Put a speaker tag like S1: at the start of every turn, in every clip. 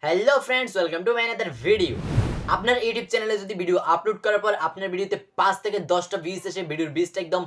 S1: Hello friends, welcome to my another video. আপনার YouTube চ্যানেলে যদি ভিডিও আপলোড করার পর আপনার ভিডিওতে 5 থেকে 10টা ভিউজ এসে ভিডিওর ভিউজটা একদম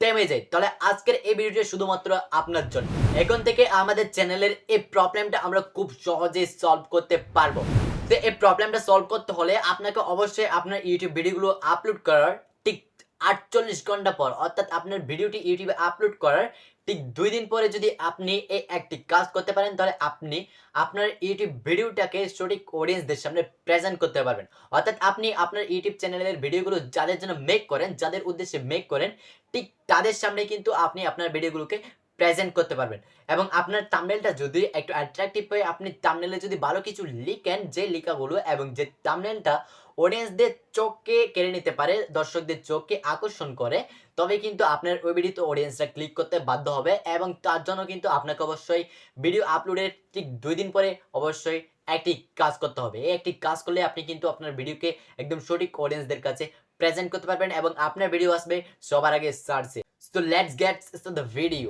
S1: থেমে যায়, তাহলে আজকের এই ভিডিওটি শুধুমাত্র আপনার জন্য। এখন থেকে আমাদের চ্যানেলের এই প্রবলেমটা আমরা খুব সহজেই সলভ করতে পারবো। তো এই প্রবলেমটা সলভ করতে হলে আপনাকে অবশ্যই আপনার ইউটিউব ভিডিওগুলো আপলোড করার ঠিক 48 ঘন্টা পর, অর্থাৎ আপনার ভিডিওটি ইউটিউবে আপলোড করার ঠিক 2 দিন পরে যদি আপনি এই একটি কাজ করতে পারেন, তাহলে আপনি আপনার ইউটিউব ভিডিওটাকে সঠিক অডিয়েন্সদের সামনে প্রেজেন্ট করতে পারবেন। অর্থাৎ আপনি আপনার ইউটিউব চ্যানেলের ভিডিওগুলো যাদের জন্য মেক করেন, যাদের উদ্দেশ্যে মেক করেন, ঠিক তাদের সামনে কিন্তু আপনি আপনার ভিডিওগুলোকে প্রেজেন্ট করতে পারবেন। এবং আপনার থাম্বনেলটা যদি একটু অ্যাট্রাকটিভ হয়, আপনি থাম্বনেলে যদি ভালো কিছু লিখেন, যে লেখাগুলো এবং যে থাম্বনেলটা অডিয়েন্সদের চোখকে কেড়ে নিতে পারে, দর্শকদের চোখকে আকর্ষণ করে, তবে কিন্তু আপনার ওই ভিডিওতে অডিয়েন্সরা ক্লিক করতে বাধ্য হবে। এবং তার জন্য কিন্তু আপনাকে অবশ্যই ভিডিও আপলোডের ঠিক 2 দিন পরে অবশ্যই একটি কাজ করতে হবে। এই একটি কাজ করলে আপনি কিন্তু আপনার ভিডিওকে একদম সঠিক অডিয়েন্সদের কাছে প্রেজেন্ট করতে পারবেন এবং আপনার ভিডিও আসবে সবার আগে সার্চে। So let's get start the video.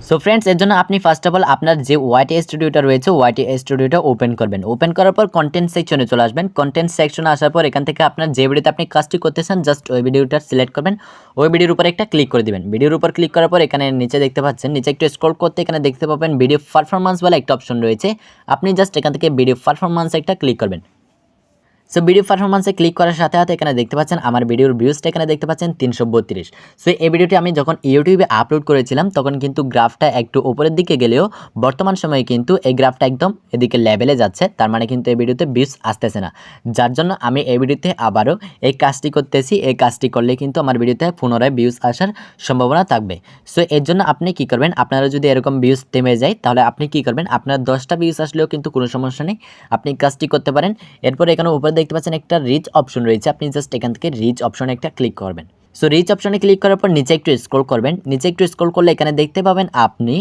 S1: So friends, এর জন্য আপনি ফার্স্ট অফ অল আপনার যে ওয়াইটি স্টুডিওটা রয়েছে, ওয়াইটি স্টুডিওটা ওপেন করবেন। ওপেন করার পর কন্টেন্ট সেকশনে চলে আসবেন। কন্টেন্ট সেকশনে আসার পর এখান থেকে আপনার যে ভিডিওতে আপনি কাজটি করতেছেন, জাস্ট ওই ভিডিওটা সিলেক্ট করবেন। ওই ভিডিওর উপর একটা ক্লিক করে দিবেন। ভিডিওর উপর ক্লিক করার পর এখানে নিচে দেখতে পাচ্ছেন, নিচে একটু স্ক্রল করতে এখানে দেখতে পাবেন ভিডিও পারফরম্যান্স বলে একটা অপশন রয়েছে। আপনি জাস্ট এখান থেকে ভিডিও পারফরম্যান্স একটা ক্লিক করবেন। সো ভিডিও পারফরম্যান্সে ক্লিক করার সাথে সাথে এখানে দেখতে পাচ্ছেন আমার ভিডিওর ভিউজটা এখানে দেখতে পাচ্ছেন 332। সো এই ভিডিওটি আমি যখন ইউটিউবে আপলোড করেছিলাম তখন কিন্তু গ্রাফটা একটু উপরের দিকে গেলেও বর্তমান সময়ে কিন্তু এই গ্রাফটা একদম এদিকে লেভেলে যাচ্ছে। তার মানে কিন্তু এই ভিডিওতে ভিউজ আসতেছে না, যার জন্য আমি এই ভিডিওতে আবারও এই কাজটি করতেছি। এই কাজটি করলে কিন্তু আমার ভিডিওতে পুনরায় ভিউজ আসার সম্ভাবনা থাকবে। সো এর জন্য আপনি কি করবেন, আপনারা যদি এরকম ভিউজ থেমে যায় তাহলে আপনি কি করবেন, আপনার 10টা ভিউজ আসলেও কিন্তু কোনো সমস্যা নেই, আপনি কাজটি করতে পারেন। এরপর এখানে উপরে দেখতে পাচ্ছেন একটা রিচ অপশন রয়েছে, আপনি জাস্ট এখান থেকে রিচ অপশনে একটা ক্লিক করবেন। সো রিচ অপশনে ক্লিক করার পর নিচে একটু স্ক্রল করবেন। নিচে একটু স্ক্রল করলে এখানে দেখতে পাবেন আপনি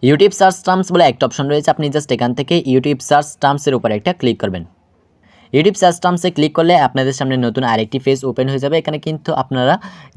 S1: ইউটিউব সার্চ টার্মস বলে একটা অপশন রয়েছে, আপনি জাস্ট এখান থেকে ইউটিউব সার্চ টার্মসের উপর একটা ক্লিক করবেন। ইউটিউব সার্চ টার্মসে ক্লিক করলে আপনাদের সামনে নতুন আরেকটি পেজ ওপেন হয়ে যাবে। এখানে কিন্তু আপনারা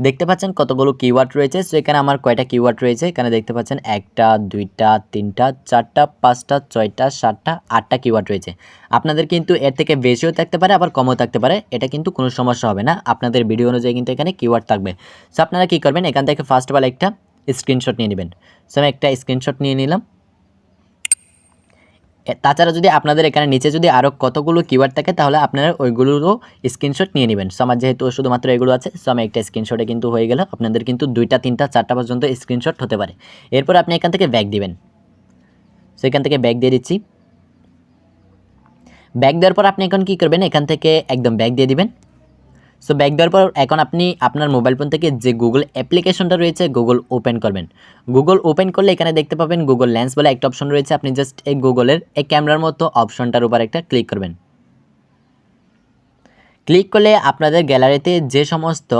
S1: দেখতে পাচ্ছেন কতগুলো কিওয়ার্ড রয়েছে। সো এখানে আমার কয়টা কিওয়ার্ড রয়েছে এখানে দেখতে পাচ্ছেন, 1টা 2টা 3টা 4টা 5টা 6টা 7টা 8টা কিওয়ার্ড রয়েছে। আপনাদের কিন্তু এর থেকে বেশিও থাকতে পারে, আবার কমও থাকতে পারে, এটা কিন্তু কোনো সমস্যা হবে না, আপনাদের ভিডিও অনুযায়ী কিন্তু এখানে কিওয়ার্ড থাকবে। সো আপনারা কী করবেন, এখান থেকে ফার্স্ট অফ অল একটা স্ক্রিনশট নিয়ে নেবেন। সো আমি একটা স্ক্রিনশট নিয়ে নিলাম। তাছাড়া যদি আপনাদের এখানে নিচে যদি আরও কতগুলো কিওয়ার্ড থাকে তাহলে আপনারা ওইগুলোরও স্ক্রিনশট নিয়ে নেবেন। সো আমার যেহেতু শুধুমাত্র এগুলো আছে, সো আমি একটা স্ক্রিনশটে কিন্তু হয়ে গেল। আপনাদের কিন্তু 2টা 3টা 4টা পর্যন্ত স্ক্রিনশট হতে পারে। এরপর আপনি এখান থেকে ব্যাক দিবেন। সো এখান থেকে ব্যাক দিয়ে দিচ্ছি। ব্যাক দেওয়ার পর আপনি এখন কী করবেন, এখান থেকে একদম ব্যাক দিয়ে দিবেন। সো ব্যাক দেওয়ার পর এখন আপনি আপনার মোবাইল ফোন থেকে যে গুগল অ্যাপ্লিকেশনটা রয়েছে গুগল ওপেন করবেন। গুগল ওপেন করলে এখানে দেখতে পাবেন গুগল লেন্স বলে একটা অপশন রয়েছে, আপনি জাস্ট এই গুগলের এই ক্যামেরার মতো অপশনটার উপর একটা ক্লিক করবেন। ক্লিক করলে আপনাদের গ্যালারিতে যে সমস্ত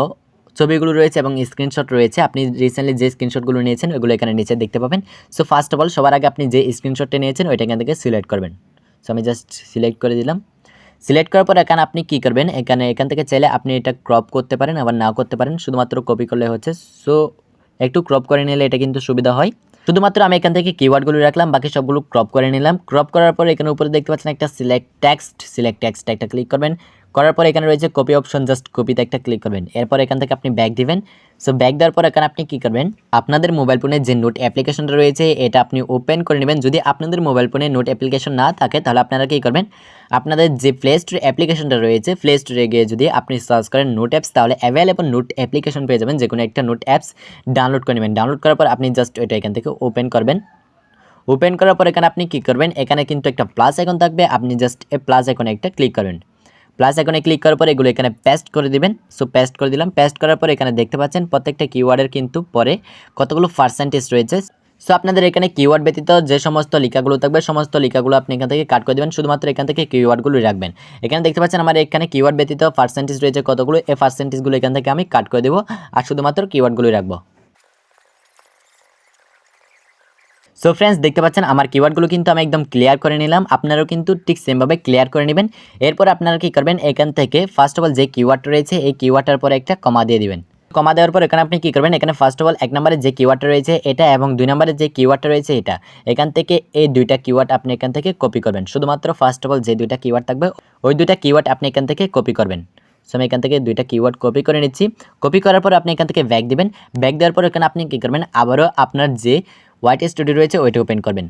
S1: ছবিগুলো রয়েছে এবং স্ক্রিনশট রয়েছে, আপনি রিসেন্টলি যে স্ক্রিনশটগুলো নিয়েছেন ওইগুলো এখানে নিচে দেখতে পাবেন। সো ফার্স্ট অফ অল সবার আগে আপনি যে স্ক্রিনশটটা নিয়েছেন ওইটা এখান থেকে সিলেক্ট করবেন। সো আমি জাস্ট সিলেক্ট করে দিলাম। সিলেক্ট করার পর এখানে আপনি কী করবেন, এখান থেকে চাইলে আপনি এটা ক্রপ করতে পারেন, আবার নাও করতে পারেন, শুধুমাত্র কপি করলে হচ্ছে। সো একটু ক্রপ করে নিলে এটা কিন্তু সুবিধা হয়। শুধুমাত্র আমি এখান থেকে কিওয়ার্ডগুলো রাখলাম, বাকি সবগুলো ক্রপ করে নিলাম। ক্রপ করার পর এখানে উপরে দেখতে পাচ্ছেন একটা সিলেক্ট টেক্সট একটা ক্লিক করবেন। করার পর এখানে রয়েছে কপি অপশন, জাস্ট কপিতে একটা ক্লিক করবেন। এরপর এখান থেকে আপনি ব্যাক দিবেন। সো ব্যাক দেওয়ার পর এখানে আপনি কী করবেন, আপনাদের মোবাইল ফোনে যে নোট অ্যাপ্লিকেশনটা রয়েছে এটা আপনি ওপেন করে নেবেন। যদি আপনাদের মোবাইল ফোনে নোট অ্যাপ্লিকেশন না থাকে তাহলে আপনারা কী করবেন, আপনাদের যে প্লে স্টোর অ্যাপ্লিকেশনটা রয়েছে প্লে স্টোরে গিয়ে যদি আপনি সার্চ করেন নোট অ্যাপস, তাহলে অ্যাভেলেবল নোট অ্যাপ্লিকেশন পেয়ে যাবেন। যে কোনো একটা নোট অ্যাপস ডাউনলোড করে নেবেন। ডাউনলোড করার পর আপনি জাস্ট ওইটা এখান থেকে ওপেন করবেন। ওপেন করার পর এখানে আপনি কী করবেন, এখানে কিন্তু একটা প্লাস আইকন থাকবে, আপনি জাস্ট এই প্লাস আইকনে একটা ক্লিক করবেন। প্লাস আইকনে ক্লিক করার পর এগুলো এখানে পেস্ট করে দিবেন। সো পেস্ট করে দিলাম। পেস্ট করার পর এখানে দেখতে পাচ্ছেন প্রত্যেকটা কিওয়ার্ডের কিন্তু পরে কতগুলো পার্সেন্টেজ রয়েছে। সো আপনাদের এখানে কিওয়ার্ড ব্যতীত যে সমস্ত লেখাগুলো থাকবে সমস্ত লেখাগুলো আপনি এখান থেকে কাট করে দেবেন, শুধুমাত্র এখান থেকে কিওয়ার্ডগুলো রাখবেন। এখানে দেখতে পাচ্ছেন আমার এখানে কিওয়ার্ড ব্যতীত পার্সেন্টেজ রয়েছে কতগুলো, এই পার্সেন্টেজগুলো এখান থেকে আমি কাট করে দেবো আর শুধুমাত্র কিওয়ার্ডগুলোই রাখবো। সো ফ্রেন্ডস, দেখতে পাচ্ছেন আমার কিওয়ার্ডগুলো কিন্তু আমি একদম ক্লিয়ার করে নিলাম। আপনারাও কিন্তু ঠিক সেমভাবে ক্লিয়ার করে নেবেন। এরপর আপনারা কী করবেন, এখান থেকে ফার্স্ট অফ অল যে কিওয়ার্ড রয়েছে এই কিওয়ার্ডটার পরে একটা কমা দিয়ে দিবেন। কমা দেওয়ার পর এখানে আপনি কি করবেন, এখানে ফার্স্ট অফ অল 1 নম্বরে যে কিওয়ার্ডটা রয়েছে এটা এবং 2 নম্বরে যে কিওয়ার্ডটা রয়েছে এটা, এখান থেকে এই দুইটা কিওয়ার্ড আপনি এখান থেকে কপি করবেন। শুধুমাত্র ফার্স্ট অফ অল যে দুইটা কিওয়ার্ড থাকবে ওই দুইটা কিওয়ার্ড আপনি এখান থেকে কপি করবেন। সো আমি এখান থেকে দুইটা কিওয়ার্ড কপি করে নিচ্ছি। কপি করার পর আপনি এখান থেকে ব্যাক দিবেন। ব্যাক দেওয়ার পর এখানে আপনি কি করবেন, আবারও আপনার যে হোয়াইট স্টুডিও রয়েছে ওইটা ওপেন করবেন।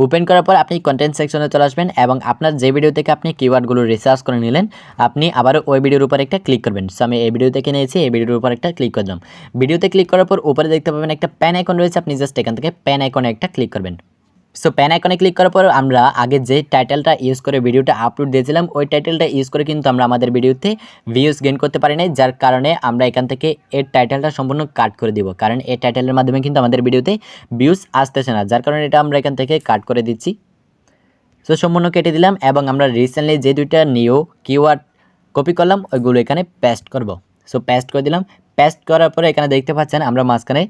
S1: ওপেন করার পর আপনি কন্টেন্ট সেকশনে চলে আসবেন এবং আপনার যে ভিডিও থেকে আপনি কিওয়ার্ডগুলো রিসার্চ করে নিলেন আপনি আবারও ওই ভিডিওর উপর একটা ক্লিক করবেন। সো আমি এই ভিডিও থেকে নিয়েছি, এই ভিডিওর উপর একটা ক্লিক করলাম। ভিডিওতে ক্লিক করার পর উপরে দেখতে পাবেন একটা প্যান আইকন রয়েছে, আপনি জাস্ট এখান থেকে প্যান আইকনে একটা ক্লিক করবেন। সো প্যান আইকনে ক্লিক করার পর আমরা আগে যে টাইটেলটা ইউজ করে ভিডিওটা আপলোড দিয়েছিলাম ওই টাইটেলটা ইউজ করে কিন্তু আমরা আমাদের ভিডিওতে ভিউজ গেইন করতে পারি নাই, যার কারণে আমরা এখান থেকে এর টাইটেলটা সম্পূর্ণ কাট করে দিব, কারণ এই টাইটেলের মাধ্যমে কিন্তু আমাদের ভিডিওতে ভিউজ আসতেছে না, যার কারণে এটা আমরা এখান থেকে কাট করে দিচ্ছি। সো সম্পূর্ণ কেটে দিলাম এবং আমরা রিসেন্টলি যে দুইটা নিউ কিওয়ার্ড কপি করলাম ওইগুলো এখানে পেস্ট করব। সো পেস্ট করে দিলাম। পেস্ট করার পরে এখানে দেখতে পাচ্ছেন আমরা মাঝখানে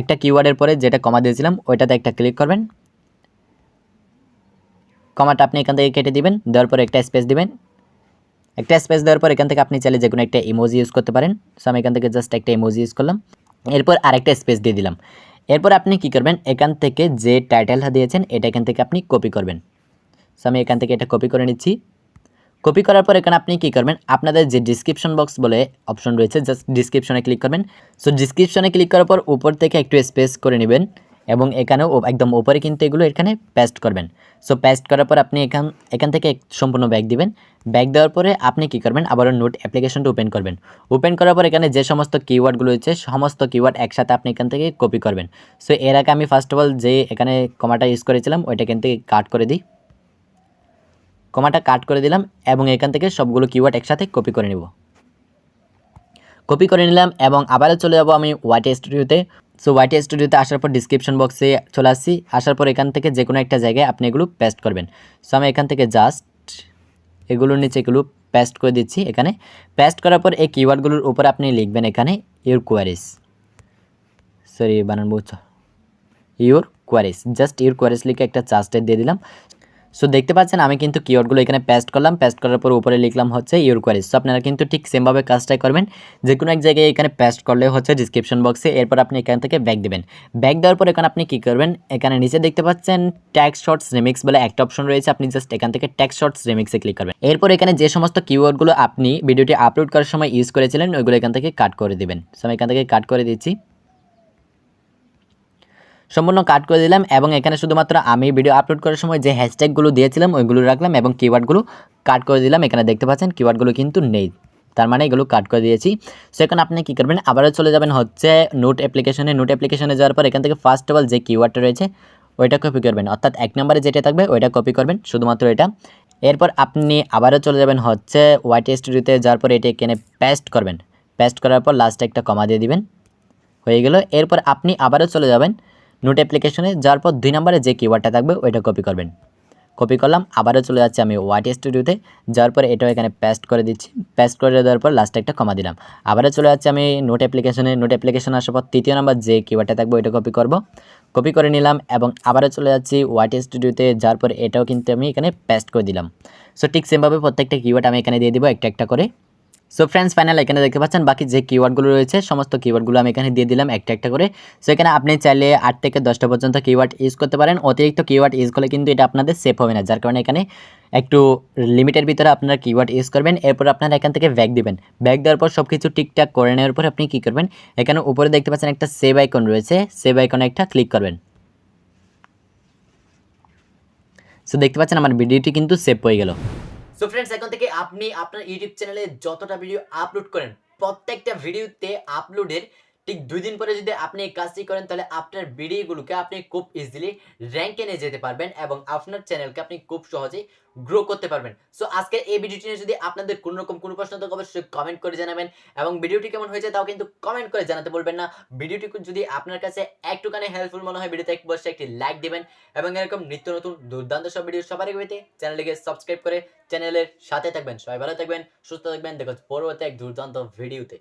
S1: একটা কিওয়ার্ডের পরে যেটা কমা দিয়েছিলাম ওইটাতে একটা ক্লিক করবেন। কমাটা আপনি এখান থেকে কেটে দিবেন, দেওয়ার পর একটা স্পেস দিবেন। একটা স্পেস দেওয়ার পর এখান থেকে আপনি চাইলে যে কোনো একটা ইমোজি ইউজ করতে পারেন। সো আমি এখান থেকে জাস্ট একটা ইমোজি ইউজ করলাম, এরপর আরেকটা স্পেস দিয়ে দিলাম। এরপর আপনি কি করবেন, এখান থেকে যে টাইটেলটা দিয়েছেন এটা এখান থেকে আপনি কপি করবেন। সো আমি এখান থেকে এটা কপি করে নিচ্ছি। কপি করার পর এখানে আপনি কি করবেন, আপনাদের যে ডিসক্রিপশন বক্স বলে অপশন রয়েছে জাস্ট ডিসক্রিপশনে ক্লিক করবেন। সো ডিসক্রিপশনে ক্লিক করার পর উপর থেকে একটু স্পেস করে নেবেন এবং এখানেও একদম উপরে কিন্তু এগুলো এখানে পেস্ট করবেন। সো পেস্ট করার পর আপনি এখান থেকে সম্পূর্ণ ব্যাক দিবেন। ব্যাক দেওয়ার পরে আপনি কি করবেন, আবারও নোট অ্যাপ্লিকেশনটা ওপেন করবেন। ওপেন করার পর এখানে যে সমস্ত কিওয়ার্ডগুলো রয়েছে সমস্ত কিওয়ার্ড একসাথে আপনি এখান থেকে কপি করবেন। সো এর আগে আমি ফার্স্ট অফ অল যে এখানে কমাটা ইউজ করেছিলাম ওইটা এখান থেকে কাট করে দিই। কমাটা কাট করে দিলাম এবং এখান থেকে সবগুলো কিওয়ার্ড একসাথে কপি করে নিব। কপি করে নিলাম এবং আবারও চলে যাব আমি হোয়াইট স্টুডিওতে। সো হোয়াইট স্টুডিওতে আসার পর ডিসক্রিপশন বক্সে চলে আসছি। আসার পর এখান থেকে যে কোনো একটা জায়গায় আপনি এগুলো পেস্ট করবেন। সো আমি এখান থেকে জাস্ট এগুলোর নিচে এগুলো পেস্ট করে দিচ্ছি। এখানে পেস্ট করার পর এই কিওয়ার্ডগুলোর উপর আপনি লিখবেন এখানে ইউর কোয়ারিজ, সরি বানান বুঝছো, your queries, just your queries লিখে একটা চার্জটা দিয়ে দিলাম। সো দেখতে পাচ্ছেন আমি কিন্তু কিওয়ার্ডগুলো এখানে পেস্ট করলাম। পেস্ট করার পর উপরে লিখলাম হচ্ছে ইউর কোয়ারিজ। সো আপনারা কিন্তু ঠিক সেমভাবে কাজটাই করবেন, যে কোনো এক জায়গায় এখানে পেস্ট করলে হচ্ছে ডিসক্রিপশন বক্সে। এরপর আপনি এখান থেকে ব্যাক দেবেন। ব্যাক দেওয়ার পর এখানে আপনি কী করবেন, এখানে নিচে দেখতে পাচ্ছেন ট্যাক্স শর্টস রিমিক্স বলে একটা অপশন রয়েছে, আপনি জাস্ট এখান থেকে ট্যাক্স শর্টস রিমিক্সে ক্লিক করবেন। এরপর এখানে যে সমস্ত কিওয়ার্ডগুলো আপনি ভিডিওটি আপলোড করার সময় ইউজ করেছিলেন ওইগুলো এখান থেকে কাট করে দিবেন। সো আমি এখান থেকে কাট করে দিচ্ছি, সম্পূর্ণ কাট করে দিলাম এবং এখানে শুধুমাত্র আমি ভিডিও আপলোড করার সময় যে হ্যাশট্যাগুলো দিয়েছিলাম ওইগুলো রাখলাম এবং কিওয়ার্ডগুলো কাট করে দিলাম। এখানে দেখতে পাচ্ছেন কিওয়ার্ডগুলো কিন্তু নেই, তার মানে এগুলো কাট করে দিয়েছি। সো এখানে আপনি কী করবেন, আবারও চলে যাবেন হচ্ছে নোট অ্যাপ্লিকেশনে। নোট অ্যাপ্লিকেশনে যাওয়ার পর এখান থেকে ফার্স্ট অফ অল যে কিওয়ার্ডটা রয়েছে ওইটা কপি করবেন, অর্থাৎ 1 নম্বরে যেটা থাকবে ওইটা কপি করবেন, শুধুমাত্র এটা। এরপর আপনি আবারও চলে যাবেন হচ্ছে হোয়াইট স্টুডিওতে, যাওয়ার পর এটা এখানে পেস্ট করবেন। পেস্ট করার পর লাস্টে একটা কমা দিয়ে দিবেন, হয়ে গেল। এরপর আপনি আবারও চলে যাবেন নোট অ্যাপ্লিকেশনে, যাওয়ার পর 2 নম্বরে যে কিওয়ার্ডটা থাকবে ওইটা কপি করবেন। কপি করলাম, আবারও চলে যাচ্ছে আমি হোয়াইট স্টুডিওতে, যাওয়ার পর এটাও এখানে পেস্ট করে দিচ্ছি। পেস্ট করে দেওয়ার পর লাস্টে একটা কমা দিলাম। আবারও চলে যাচ্ছে আমি নোট অ্যাপ্লিকেশনে। নোট অ্যাপ্লিকেশন আসার পর 3য় নম্বর যে কিওয়ার্ডটা থাকবে ওইটা কপি করব। কপি করে নিলাম এবং আবারও চলে যাচ্ছি হোয়াইট স্টুডিওতে, যাওয়ার পর এটাও কিন্তু আমি এখানে পেস্ট করে দিলাম। সো ঠিক সেমভাবে প্রত্যেকটা কিওয়ার্ড আমি এখানে দিয়ে দিব একটা একটা করে। সো ফ্রেন্ডস ফাইনাল এখানে দেখতে পাচ্ছেন বাকি যে কিওয়ার্ডগুলো রয়েছে সমস্ত কিওয়ার্ডগুলো আমি এখানে দিয়ে দিলাম একটা একটা করে। সো এখানে আপনি চাইলে 8 থেকে 10টা পর্যন্ত কিওয়ার্ড ইউজ করতে পারেন। অতিরিক্ত কিওয়ার্ড ইউজ করলে কিন্তু এটা আপনাদের সেভ হবে না, যার কারণে এখানে একটু লিমিটের ভিতরে আপনারা কিওয়ার্ড ইউজ করবেন। এরপর আপনারা এখান থেকে ব্যাক দিবেন। ব্যাক দেওয়ার পর সব কিছু ঠিকঠাক করে নেওয়ার পর আপনি কী করবেন, এখানে উপরে দেখতে পাচ্ছেন একটা সেভ আইকন রয়েছে, সেভ আইকনে একটা ক্লিক করবেন। সো দেখতে পাচ্ছেন আমার ভিডিওটি কিন্তু সেভ হয়ে গেল। সো ফ্রেন্ডস এখন থেকে আপনি আপনার ইউটিউব চ্যানেলে যতটা ভিডিও আপলোড করেন প্রত্যেকটা ভিডিওতে আপলোডের ঠিক 2 দিন পরে যদি আপনি এই কাজটি করেন তাহলে আপনার ভিডিওগুলোকে আপনি খুব ইজিলি র্যাঙ্কে নিয়ে যেতে পারবেন এবং আপনার চ্যানেলকে আপনি খুব সহজেই গ্রো করতে পারবেন। সো আজকে এই ভিডিওটি নিয়ে যদি আপনাদের কোনো রকম কোনো প্রশ্ন থাকে অবশ্যই কমেন্ট করে জানাবেন এবং ভিডিওটি কেমন হয়েছে তাও কিন্তু কমেন্ট করে জানাতে বলবেন না। ভিডিওটি যদি আপনার কাছে একটুখানি হেল্পফুল মনে হয় ভিডিওতে অবশ্যই একটি লাইক দিবেন এবং এরকম নিত্য নতুন দুর্দান্ত সব ভিডিও সবার আগে পেতে চ্যানেলটিকে সাবস্ক্রাইব করে চ্যানেলের সাথে থাকবেন। সবাই ভালো থাকবেন, সুস্থ থাকবেন, দেখো পরবর্তী এক দুর্দান্ত ভিডিওতে।